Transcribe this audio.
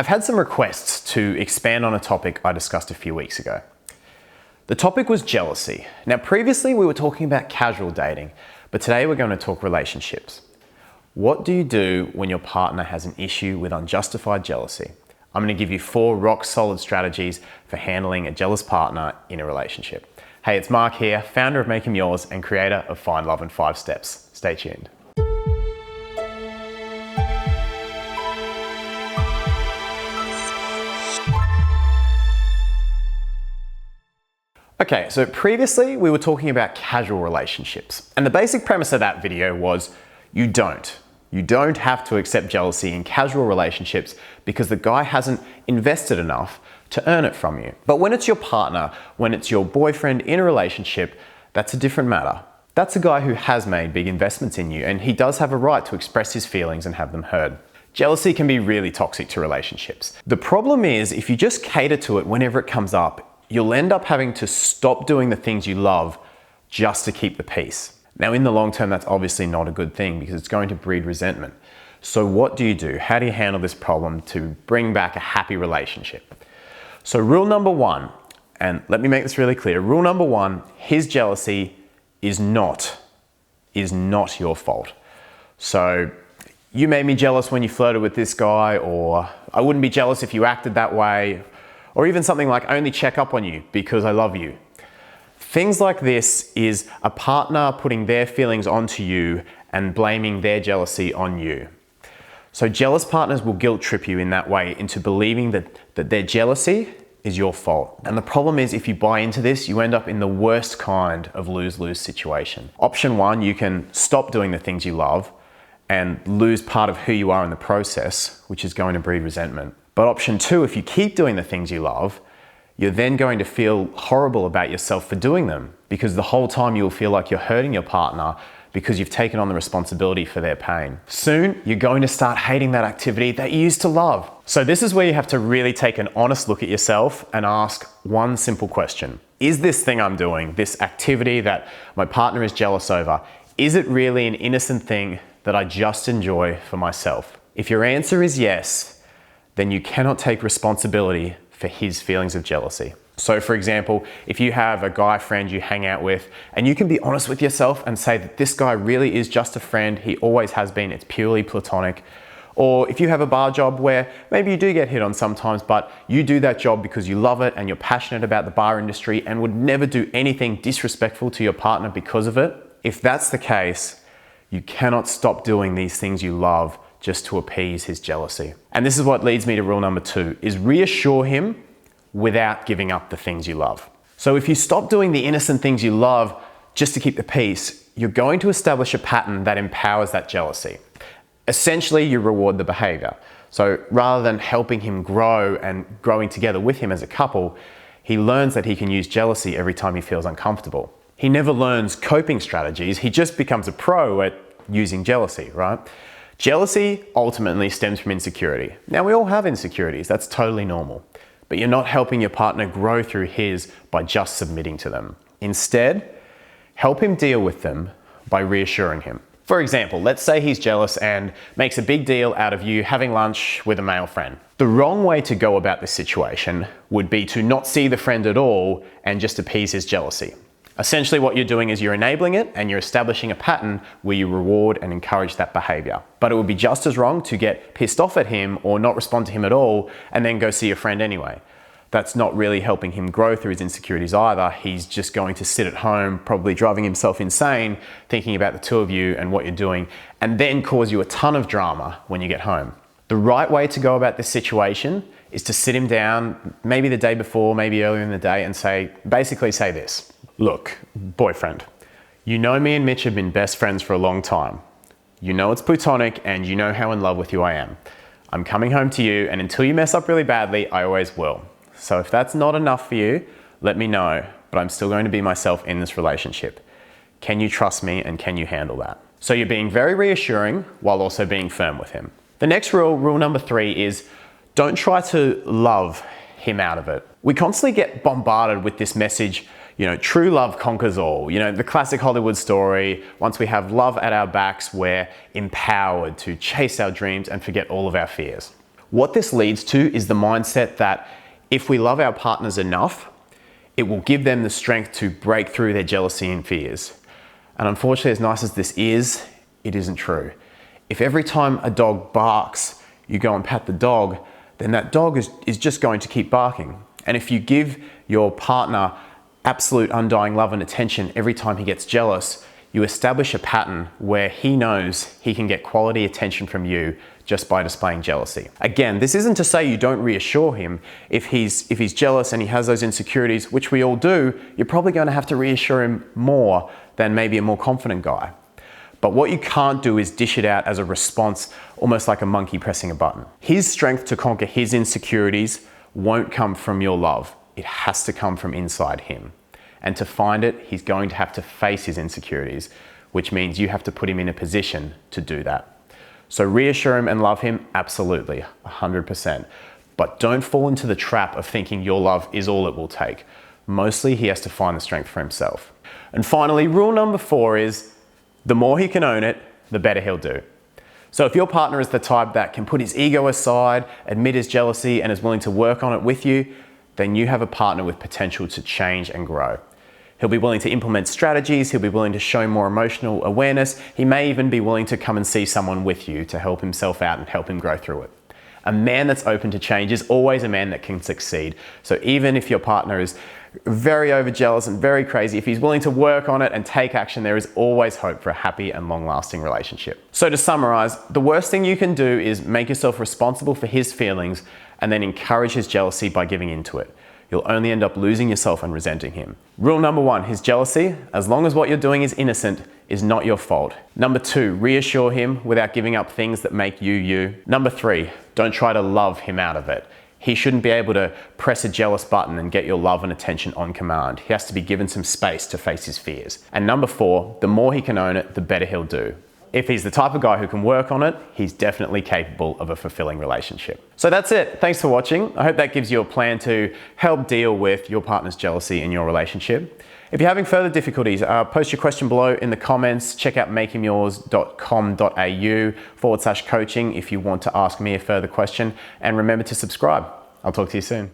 I've had some requests to expand on a topic I discussed a few weeks ago. The topic was jealousy. Now, previously we were talking about casual dating, but today we're going to talk relationships. What do you do when your partner has an issue with unjustified jealousy? I'm going to give you 4 rock-solid strategies for handling a jealous partner in a relationship. Hey, it's Mark here, founder of Make 'Em Yours and creator of Find Love in 5 Steps. Stay tuned. Okay, so previously we were talking about casual relationships, and the basic premise of that video was you don't have to accept jealousy in casual relationships because the guy hasn't invested enough to earn it from you. But when it's your partner, when it's your boyfriend in a relationship, that's a different matter. That's a guy who has made big investments in you, and he does have a right to express his feelings and have them heard. Jealousy can be really toxic to relationships. The problem is if you just cater to it whenever it comes up, you'll end up having to stop doing the things you love just to keep the peace. Now, in the long term, that's obviously not a good thing because it's going to breed resentment. So what do you do? How do you handle this problem to bring back a happy relationship? So rule number 1, and let me make this really clear. Rule number 1, his jealousy is not your fault. So you made me jealous when you flirted with this guy, or I wouldn't be jealous if you acted that way, or even something like I only check up on you because I love you. Things like this is a partner putting their feelings onto you and blaming their jealousy on you. So jealous partners will guilt trip you in that way into believing that their jealousy is your fault. And the problem is if you buy into this, you end up in the worst kind of lose-lose situation. Option 1, you can stop doing the things you love and lose part of who you are in the process, which is going to breed resentment. But option 2, if you keep doing the things you love, you're then going to feel horrible about yourself for doing them because the whole time you'll feel like you're hurting your partner because you've taken on the responsibility for their pain. Soon, you're going to start hating that activity that you used to love. So this is where you have to really take an honest look at yourself and ask one simple question. Is this thing I'm doing, this activity that my partner is jealous over, is it really an innocent thing that I just enjoy for myself? If your answer is yes, then you cannot take responsibility for his feelings of jealousy. So for example, if you have a guy friend you hang out with and you can be honest with yourself and say that this guy really is just a friend, he always has been, it's purely platonic. Or if you have a bar job where maybe you do get hit on sometimes, but you do that job because you love it and you're passionate about the bar industry and would never do anything disrespectful to your partner because of it. If that's the case, you cannot stop doing these things you love just to appease his jealousy. And this is what leads me to rule number 2, is reassure him without giving up the things you love. So if you stop doing the innocent things you love just to keep the peace, you're going to establish a pattern that empowers that jealousy. Essentially, you reward the behavior. So rather than helping him grow and growing together with him as a couple, he learns that he can use jealousy every time he feels uncomfortable. He never learns coping strategies, he just becomes a pro at using jealousy, right? Jealousy ultimately stems from insecurity. Now, we all have insecurities, that's totally normal. But you're not helping your partner grow through his by just submitting to them. Instead, help him deal with them by reassuring him. For example, let's say he's jealous and makes a big deal out of you having lunch with a male friend. The wrong way to go about this situation would be to not see the friend at all and just appease his jealousy. Essentially, what you're doing is you're enabling it and you're establishing a pattern where you reward and encourage that behavior. But it would be just as wrong to get pissed off at him or not respond to him at all and then go see a friend anyway. That's not really helping him grow through his insecurities either. He's just going to sit at home, probably driving himself insane, thinking about the two of you and what you're doing, and then cause you a ton of drama when you get home. The right way to go about this situation is to sit him down, maybe the day before, maybe earlier in the day, and basically say this. Look, boyfriend, you know me and Mitch have been best friends for a long time. You know it's platonic and you know how in love with you I am. I'm coming home to you, and until you mess up really badly, I always will. So if that's not enough for you, let me know, but I'm still going to be myself in this relationship. Can you trust me and can you handle that? So you're being very reassuring while also being firm with him. The next rule number 3, is don't try to love him out of it. We constantly get bombarded with this message, true love conquers all. The classic Hollywood story, once we have love at our backs, we're empowered to chase our dreams and forget all of our fears. What this leads to is the mindset that if we love our partners enough, it will give them the strength to break through their jealousy and fears. And unfortunately, as nice as this is, it isn't true. If every time a dog barks, you go and pat the dog, then that dog is just going to keep barking. And if you give your partner absolute undying love and attention every time he gets jealous, you establish a pattern where he knows he can get quality attention from you just by displaying jealousy. Again, this isn't to say you don't reassure him. If he's jealous and he has those insecurities, which we all do, you're probably going to have to reassure him more than maybe a more confident guy. But what you can't do is dish it out as a response, almost like a monkey pressing a button. His strength to conquer his insecurities won't come from your love. It has to come from inside him. And to find it, he's going to have to face his insecurities, which means you have to put him in a position to do that. So reassure him and love him, absolutely, 100%. But don't fall into the trap of thinking your love is all it will take. Mostly he has to find the strength for himself. And finally, rule number 4 is the more he can own it, the better he'll do. So if your partner is the type that can put his ego aside, admit his jealousy, and is willing to work on it with you, then you have a partner with potential to change and grow. He'll be willing to implement strategies, he'll be willing to show more emotional awareness, he may even be willing to come and see someone with you to help himself out and help him grow through it. A man that's open to change is always a man that can succeed. So even if your partner is very overjealous and very crazy, if he's willing to work on it and take action, there is always hope for a happy and long-lasting relationship. So to summarize, the worst thing you can do is make yourself responsible for his feelings and then encourage his jealousy by giving into it. You'll only end up losing yourself and resenting him. Rule number 1, his jealousy, as long as what you're doing is innocent, is not your fault. Number 2, reassure him without giving up things that make you you. Number 3, don't try to love him out of it. He shouldn't be able to press a jealous button and get your love and attention on command. He has to be given some space to face his fears. And number 4, the more he can own it, the better he'll do. If he's the type of guy who can work on it, he's definitely capable of a fulfilling relationship. So that's it. Thanks for watching. I hope that gives you a plan to help deal with your partner's jealousy in your relationship. If you're having further difficulties, post your question below in the comments. Check out makehimyours.com.au/coaching if you want to ask me a further question. And remember to subscribe. I'll talk to you soon.